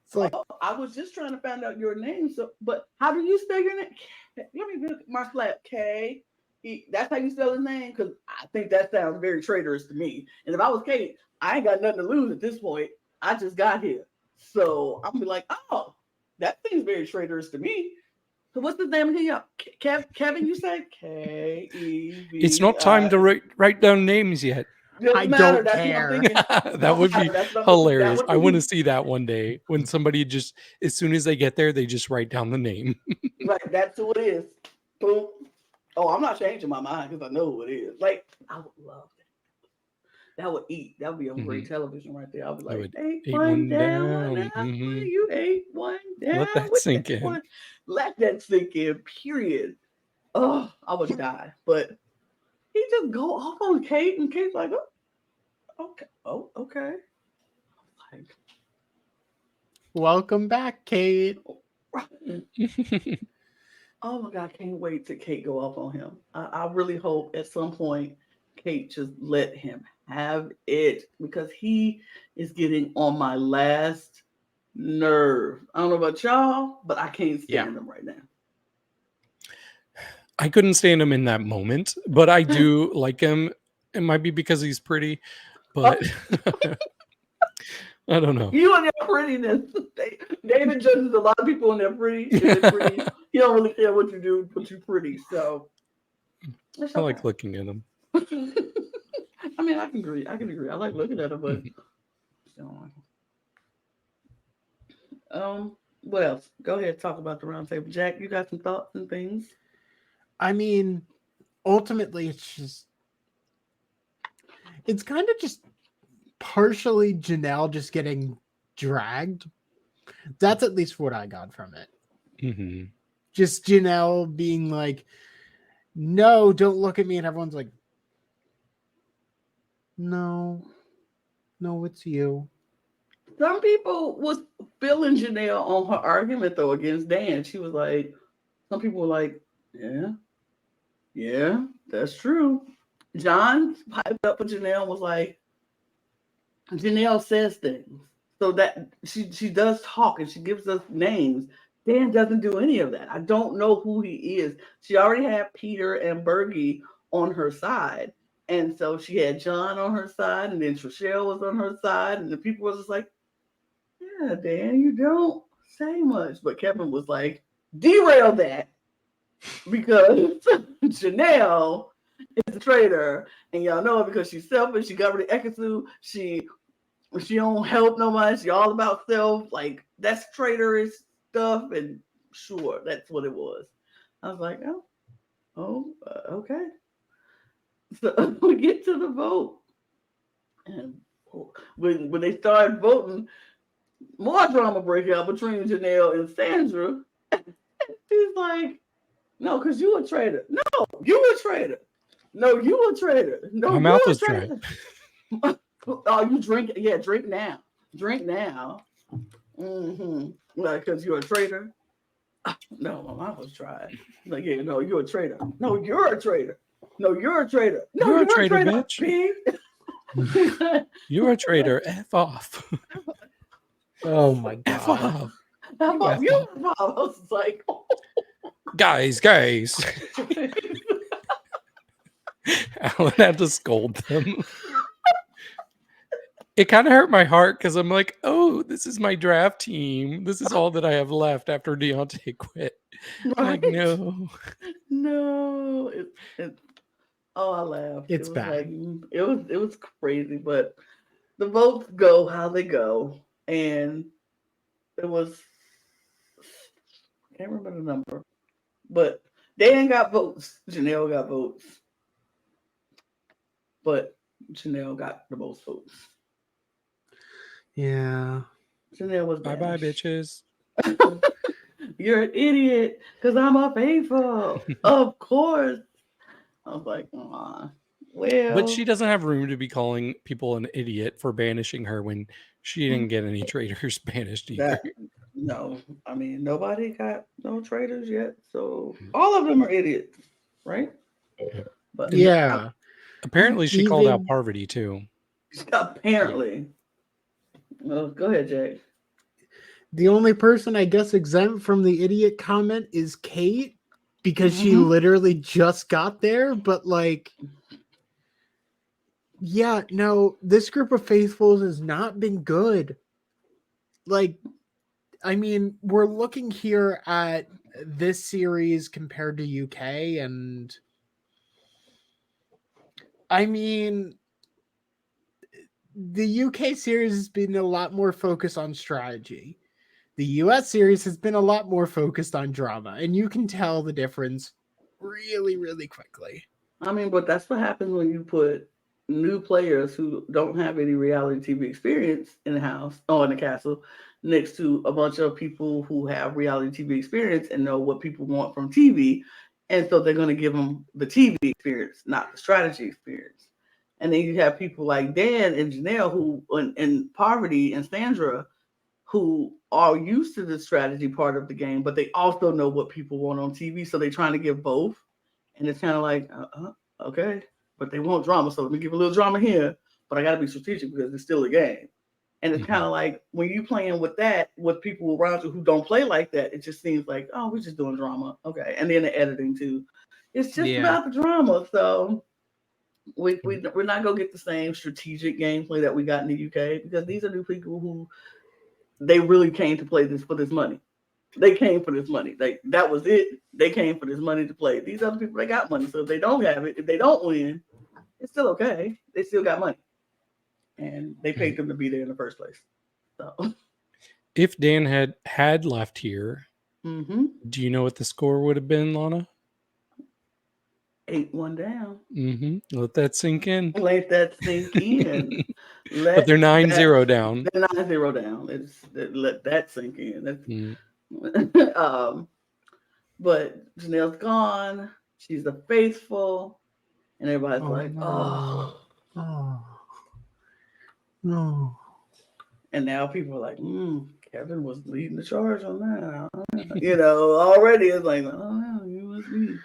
It's like, I was just trying to find out your name. So, but how do you spell your name? Let me look at my slap. K. That's how you spell his name? Because I think that sounds very traitorous to me. And if I was Kate, I ain't got nothing to lose at this point. I just got here. So I'm be like, oh, that seems very traitorous to me. So what's the name of him? Kevin, you say? K-E-V. It's not time to write down names yet. I don't care. That would be hilarious. I want to see that one day when somebody just, as soon as they get there, they just write down the name. Right, that's who it is. Boom. Oh, I'm not changing my mind because I know who it is. Like, I would love that. That would eat. That would be a great television right there. I would be like, eight one down. You 8-1 down. Let that sink in. One. Let that sink in, period. Oh, I would die. But he just go off on Kate, and Kate's like, oh, okay. Oh, okay. Like, welcome back, Kate. Oh my God, I can't wait till Kate go off on him. I really hope at some point Kate just let him have it because he is getting on my last nerve. I don't know about y'all, but I can't stand him right now. I couldn't stand him in that moment, but I do like him. It might be because he's pretty, but I don't know. You and your prettiness. David judges a lot of people and they're pretty. He don't really care what you do, but you're pretty. So I like looking at him. I mean, I can agree. I like looking at him, but what else? Go ahead, talk about the round table. Jack, you got some thoughts and things? I mean, ultimately, it's kind of just partially Janelle just getting dragged. That's at least what I got from it. Mm-hmm. Just Janelle being like, no, don't look at me. And everyone's like, no, it's you. Some people was feeling Janelle on her argument though against Dan. She was like, some people were like, yeah, that's true. John piped up for Janelle and was like, Janelle says things. So that she does talk and she gives us names. Dan doesn't do any of that. I don't know who he is. She already had Peter and Bergie on her side. And so she had John on her side, and then Trishelle was on her side, and the people were just like, yeah, Dan, you don't say much. But Kevin was like, derail that because Janelle is a traitor, and y'all know it because she's selfish. She got rid of Ekisu. She don't help nobody. She all about self. Like, that's traitorous stuff. And sure, that's what it was. I was like, okay. So we get to the vote, and when they started voting, more drama break out between Janelle and Sandra. She's like, no, because you a traitor. No, you a traitor. No, you a traitor. No, My mouth was dry. Oh, you drink? Yeah, drink now. Drink now. Mm-hmm. Like, because you're a traitor. No, my mouth was dry. Like, yeah, no, you're a traitor. No, you're a traitor. No, you're a traitor. No, You're a traitor, bitch. Pig. You're a traitor. F off. Oh my god. F off. How about you? I was like, Guys. Alan had to scold them. It kind of hurt my heart because I'm like, oh, this is my draft team. This is all that I have left after Deontay quit. right? Like, no. No. Oh, I laughed. It's it was bad. Like, it was crazy, but the votes go how they go, and it was, I can't remember the number, but Dan got votes. Janelle got votes, but Janelle got the most votes. Yeah. Janelle was Bye, banished. bitches. You're an idiot because I'm a faithful. Of course. I was like, well. But she doesn't have room to be calling people an idiot for banishing her when she didn't get any traitors banished either. No, I mean, nobody got no traitors yet. So all of them are idiots, right? But yeah. Apparently she called out Parvati too. Apparently. Well, go ahead, Jay. The only person I guess exempt from the idiot comment is Kate, because she literally just got there. But like, yeah, no, this group of faithfuls has not been good. Like, I mean, we're looking here at this series compared to UK, and I mean, the UK series has been a lot more focused on strategy. The US series has been a lot more focused on drama, and you can tell the difference really, really quickly. I mean, but that's what happens when you put new players who don't have any reality TV experience in the house or in the castle next to a bunch of people who have reality TV experience and know what people want from TV. And so they're going to give them the TV experience, not the strategy experience. And then you have people like Dan and Janelle who, and Parvati and Sandra, who are used to the strategy part of the game, but they also know what people want on TV. So they're trying to give both. And it's kind of like, okay, but they want drama. So let me give a little drama here, but I got to be strategic because it's still a game. And it's kind of like when you playing with that, with people around you who don't play like that, it just seems like, oh, we're just doing drama. Okay. And then the editing too. It's just about the drama. So we're not going to get the same strategic gameplay that we got in the UK because these are new people who they really came to play this for this money. They came for this money. That was it. They came for this money to play. These other people, they got money. So if they don't have it, if they don't win, it's still okay. They still got money. And they paid them to be there in the first place. So if Dan had left here, do you know what the score would have been, Lana? 8-1 down. Let that sink in. Let that sink in. But they're 9-0 down. They're 9-0 down. Let that sink in. But Janelle's gone. She's the faithful, and everybody's Oh, like, no. oh. Oh, no. And now people are like, Kevin was leading the charge on that. Already it's like, oh, it was me.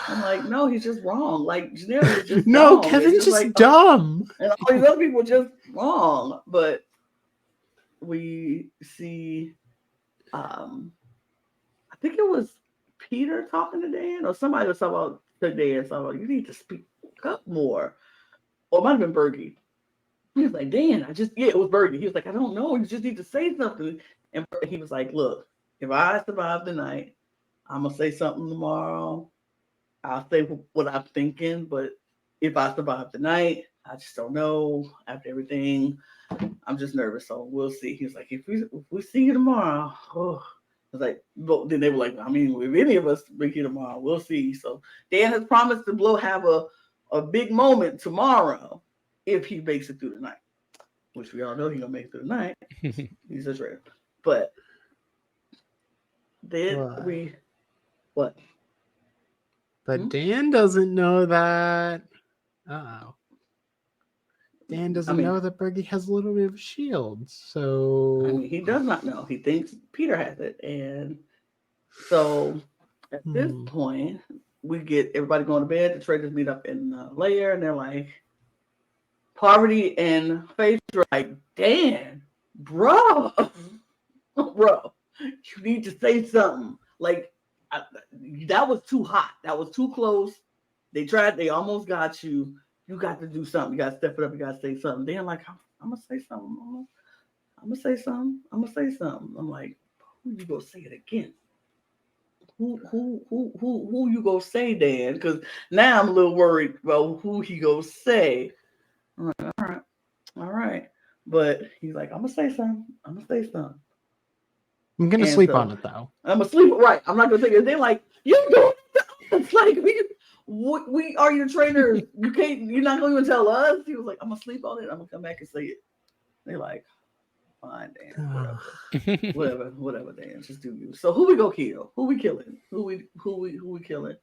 I'm like, no, he's just wrong. Like, Janelle is just No, dumb. Kevin's It's just like, dumb. and all these other people are just wrong. But we see, I think it was Peter talking to Dan, or somebody was talking about to Dan, so you need to speak up more. Or it might have been Bergie. He was like, Dan, it was Bergie. He was like, I don't know. You just need to say something. And he was like, look, if I survive the night, I'm going to say something tomorrow. I'll say what I'm thinking. But if I survive the night, I just don't know. After everything, I'm just nervous. So we'll see. He was like, if we see you tomorrow, I was like, but then they were like, I mean, if any of us be here tomorrow, we'll see. So Dan has promised to have a big moment tomorrow if he makes it through the night, which we all know he's gonna make it through the night. He's a traitor. But then what? But Dan doesn't know that. Uh-oh. Dan doesn't know that Bergie has a little bit of a shield. So he does not know. He thinks Peter has it. And so at this point, we get everybody going to bed. The traitors meet up in the lair, and they're like, Poverty and Faith are like, Dan, bro, you need to say something. Like, that was too hot. That was too close. They almost got you. You got to do something. You got to step it up. You got to say something. Dan, like, I'm going to say something. I'm going to say something. I'm going to say something. I'm like, who you going to say it again? Who you gonna say, Dan? Because now I'm a little worried about who he gonna say. I'm like, all right. But he's like, I'm gonna say something. I'm I'm gonna sleep on it though. I'm gonna sleep. Right. I'm not gonna take it. They're like, you doing it's like we are your trainers. You're not gonna even tell us. He was like, I'm gonna sleep on it. I'm gonna come back and say it. They're like, fine, Dan, whatever, Dan, just do you. So who we go kill? Who we killing? Who we killing?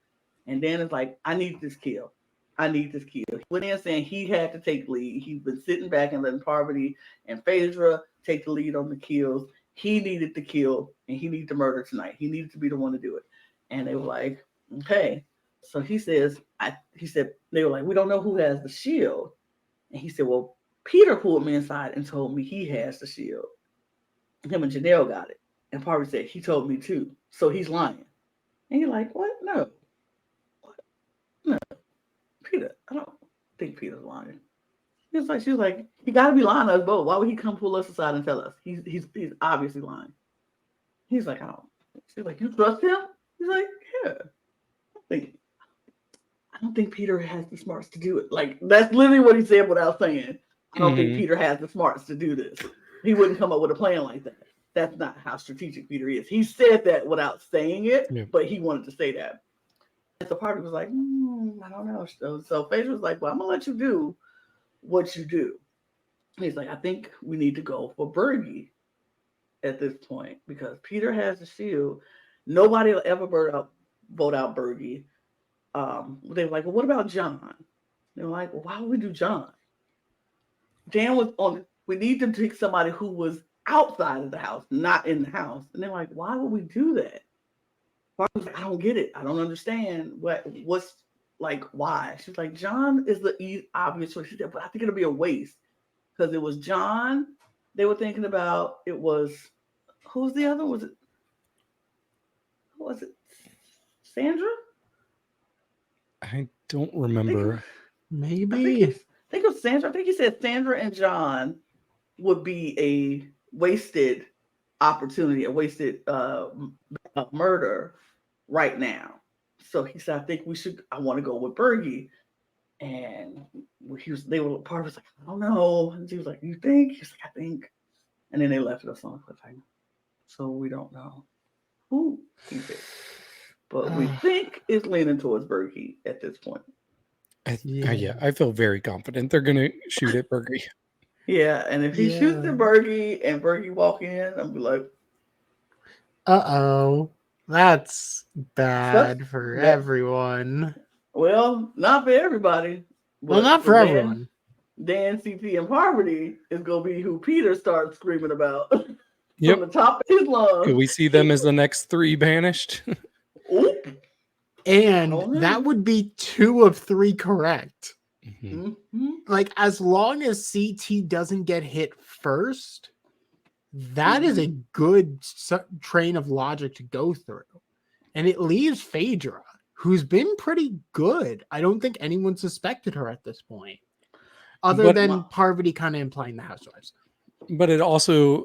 And Dan is like, I need this kill. He went in saying he had to take lead. He's been sitting back and letting Parvati and Phaedra take the lead on the kills. He needed to kill, and he needed to murder tonight. He needed to be the one to do it. And they were like, okay. So he said, they were like, we don't know who has the shield. And he said, well, Peter pulled me inside and told me he has the shield. Him and Janelle got it. And Parvati said, he told me too. So he's lying. And you're like, what? No. What? No. Peter, I don't think Peter's lying. She was like, he got to be lying to us both. Why would he come pull us aside and tell us? He's obviously lying. He's like, I don't. She's like, you trust him? He's like, yeah. I don't think Peter has the smarts to do it. Like, that's literally what he said without saying. I don't think Peter has the smarts to do this. He wouldn't come up with a plan like that. That's not how strategic Peter is. He said that without saying it, but he wanted to say that. And so Parvati was like, I don't know. So Phaedra was like, well, I'm going to let you do what you do. He's like, I think we need to go for Bergie at this point because Peter has the shield. Nobody will ever vote out Bergie. They were like, well, what about John? They were like, well, why would we do John? Dan was on, we need to pick somebody who was outside of the house, not in the house. And they're like, why would we do that? Was like, I don't get it. I don't understand what's like, why? She's like, John is the obvious choice. She said, but I think it'll be a waste because it was John they were thinking about. It was, who's the other? Who was it? Sandra? I don't remember. Maybe. I think it was Sandra. I think he said Sandra and John would be a wasted opportunity, a wasted murder right now. So he said, I think I want to go with Bergie. And Parvati was like, I don't know. And she was like, you think? He was like, I think. And then they left us on a cliffhanger. So we don't know who he picked. But we think it's leaning towards Bergie at this point. I feel very confident they're gonna shoot at Bergie. Yeah, and if he shoots at Bergie and Bergie walk in, I'll be like, Uh-oh. That's bad Stuff for that everyone. well, not for everybody, Well, but not for everyone. Dan, CT, and Poverty is gonna be who Peter starts screaming about from Yep. the top of his lungs. Could we see them as the next 3 banished? Oop. And that would be 2 of 3 correct. Mhm. Mm-hmm. Like, as long as CT doesn't get hit first, that is a good train of logic to go through. And it leaves Phaedra, who's been pretty good. I don't think anyone suspected her at this point, other But than Parvati kind of implying the housewives. But it also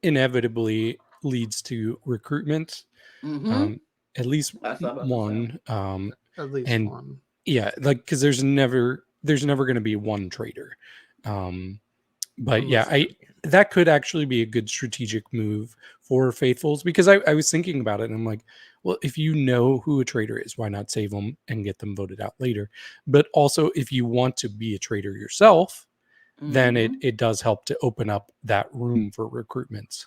inevitably leads to recruitment. Mm-hmm. At least That's what I was about to one. At least And one. yeah, like because there's never going to be one traitor. But Unless yeah, that could actually be a good strategic move for faithfuls, because I was thinking about it and I'm like, well, if you know who a traitor is, why not save them and get them voted out later? But also, if you want to be a traitor yourself, then it does help to open up that room for recruitments.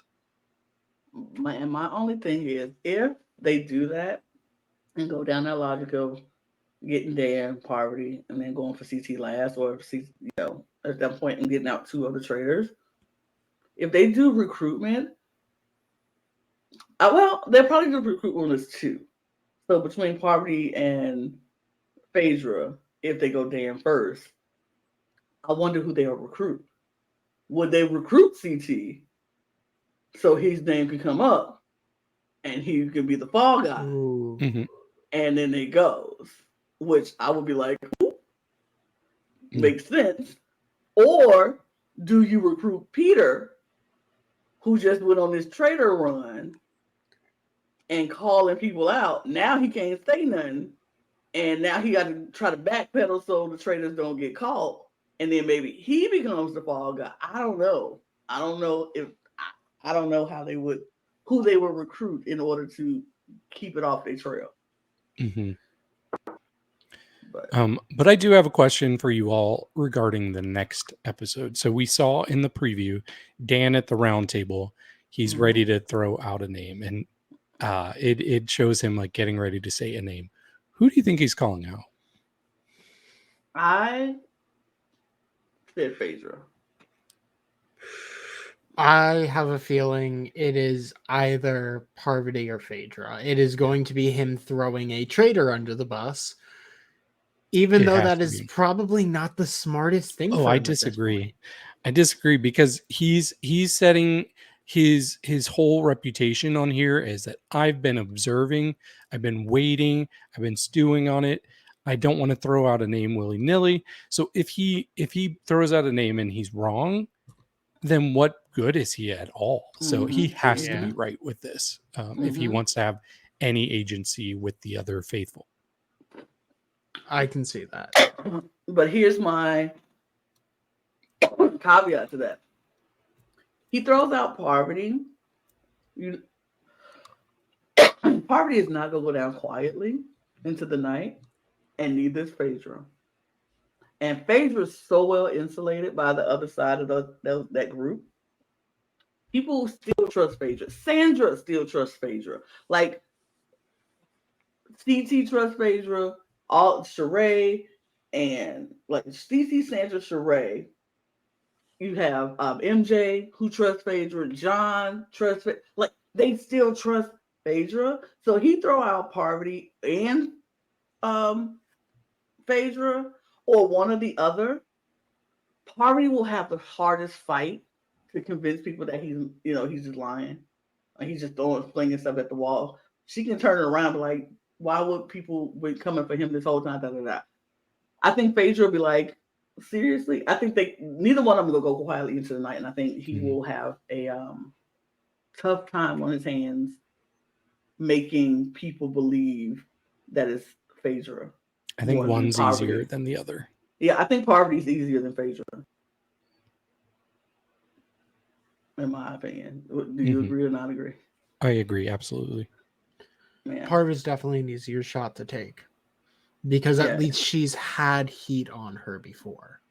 My only thing is, if they do that and go down that logic of getting Dan, Poverty, and then going for CT last, or at that point and getting out 2 other traders. If they do recruitment, they'll probably do recruitment as 2. So between Poverty and Phaedra, if they go Dan first, I wonder who they'll recruit. Would they recruit CT so his name could come up and he could be the fall guy? Mm-hmm. And then it goes, which I would be like, makes sense. Or do you recruit Peter, who just went on this traitor run and calling people out? Now he can't say nothing. And now he got to try to backpedal so the traitors don't get caught. And then maybe he becomes the fall guy. I don't know. I don't know who they would recruit in order to keep it off their trail. Mm-hmm. But I do have a question for you all regarding the next episode. So we saw in the preview Dan at the round table. He's ready to throw out a name, and it shows him like getting ready to say a name. Who do you think he's calling out? I said Phaedra. I have a feeling it is either Parvati or Phaedra. It is going to be him throwing a traitor under the bus, even though that is probably not the smartest thing for him. I disagree. I disagree, because he's setting his whole reputation on here is that I've been observing, I've been waiting, I've been stewing on it. I don't want to throw out a name willy-nilly. So if he throws out a name and he's wrong, then what good is he at all? So he has to be right with this if he wants to have any agency with the other faithful. I can see that. But here's my caveat to that. He throws out Parvati. Parvati is not going to go down quietly into the night, and neither is Phaedra. And Phaedra is so well insulated by the other side of that group. People still trust Phaedra. Sandra still trusts Phaedra. Like, CT trusts Phaedra. All Sheree and like CC, Sandra, Sheree. You have MJ who trusts Phaedra. John trusts Phaedra. Like, they still trust Phaedra. So he throw out Parvati and Phaedra, or one or the other. Parvati will have the hardest fight to convince people that he's just lying. Like, he's just flinging stuff at the wall. She can turn it around, but like, why would people be coming for him this whole time? I think Phaedra will be like, seriously? I think neither one of them will go quietly into the night, and I think he will have a tough time on his hands making people believe that it's Phaedra. I think one's easier than the other. Yeah, I think Parvati is easier than Phaedra, in my opinion. Do you agree or not agree? I agree, absolutely. Parv is definitely an easier shot to take, because at least she's had heat on her before.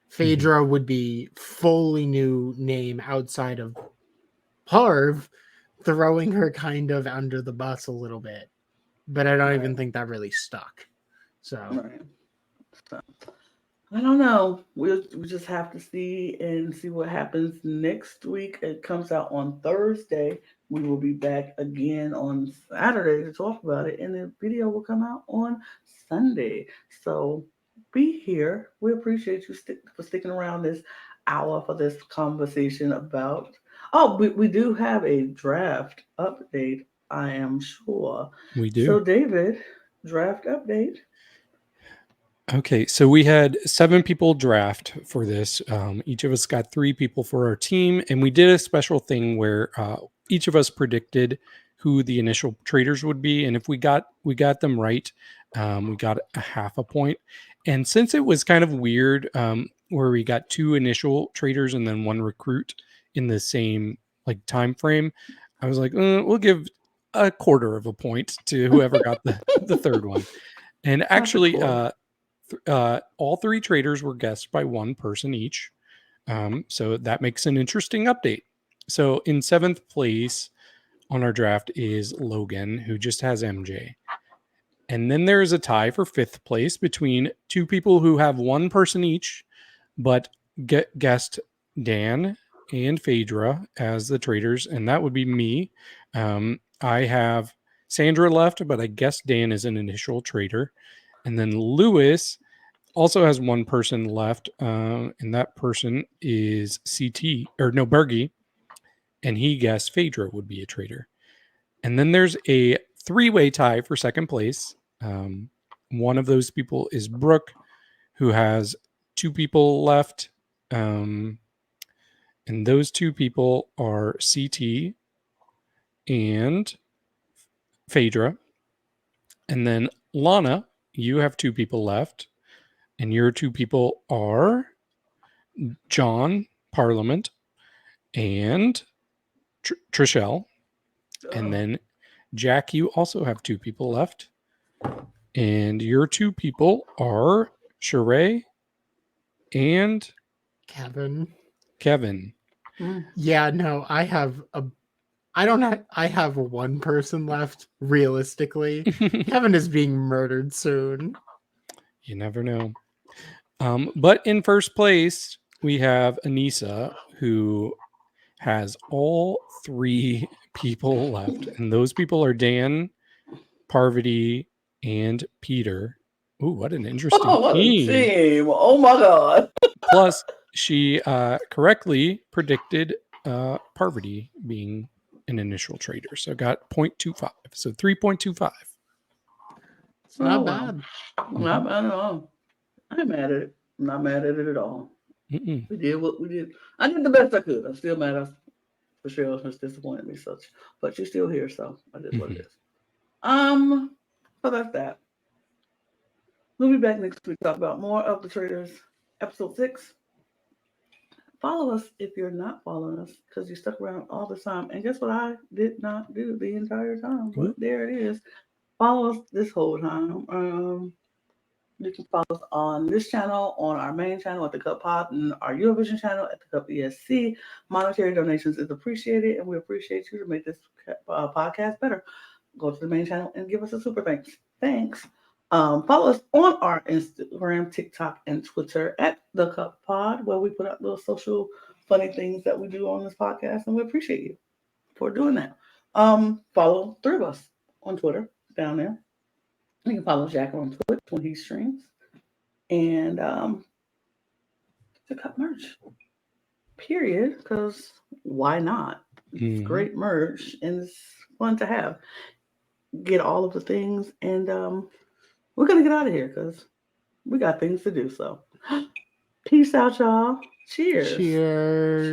Phaedra would be fully new name outside of Parv, throwing her kind of under the bus a little bit, but I don't even Right. think that really stuck. So Right. So, I don't know. We just have to see and see what happens next week. It comes out on Thursday. We will be back again on Saturday to talk about it, and the video will come out on Sunday. So be here. We appreciate you for sticking around this hour for this conversation about. Oh, we do have a draft update, I am sure. We So, do. David, draft update. Okay, so we had 7 people draft for this. Each of us got 3 people for our team, and we did a special thing where each of us predicted who the initial traders would be, and if we got them right, we got a half a point. And since it was kind of weird, where we got 2 initial traders and then 1 recruit in the same like time frame, I was like, we'll give a quarter of a point to whoever got the third one. And actually, Cool. all 3 traders were guessed by 1 person each. So that makes an interesting update. So in 7th place on our draft is Logan, who just has MJ. And then there is a tie for 5th place between 2 people who have 1 person each, but guessed Dan and Phaedra as the traders. And that would be me. I have Sandra left, but I guess Dan is an initial trader. And then Lewis also has 1 person left, and that person is Bergie, and he guessed Phaedra would be a traitor. And then there's a 3-way tie for 2nd place. One of those people is Brooke, who has 2 people left, and those 2 people are CT and Phaedra. And then Lana, you have 2 people left, and your 2 people are John Parliament and Trishelle. And then Jack, you also have 2 people left. And your 2 people are Sheree and Kevin. Yeah, no, I have 1 person left, realistically. Kevin is being murdered soon. You never know. But in 1st place, we have Anissa, who has all 3 people left. And those people are Dan, Parvati, and Peter. Ooh, what an interesting Oh, what a team. team. Oh my God. Plus, she correctly predicted Parvati being an initial trader. So got 0.25. So 3.25. It's not Oh, bad. Not bad at all. I ain't mad at it. I'm not mad at it at all. Mm-mm. We did what we did. I did the best I could. I'm still mad. For sure, has disappointed me such, but you're still here, so I did what it is. So that's that. We'll be back next week to talk about more of the Traitors, episode 6. Follow us if you're not following us, because you stuck around all the time. And guess what I did not do the entire time? But there it is. Follow us this whole time. You can follow us on this channel, on our main channel at the Cup Pod, and our Eurovision channel at the Cup ESC. Monetary donations is appreciated, and we appreciate you to make this podcast better. Go to the main channel and give us a super thanks. Follow us on our Instagram, TikTok, and Twitter at the Cup Pod, where we put up little social funny things that we do on this podcast, and we appreciate you for doing that. Follow 3 of us on Twitter down there. You can follow Jack on Twitch when he streams. And the Cup merch. Period. Because why not? It's great merch and it's fun to have. Get all of the things. And we're going to get out of here because we got things to do. So peace out, y'all. Cheers.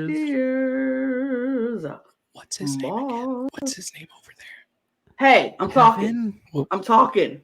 Cheers. What's his name again? What's his name over there? Hey, I'm talking. I'm talking.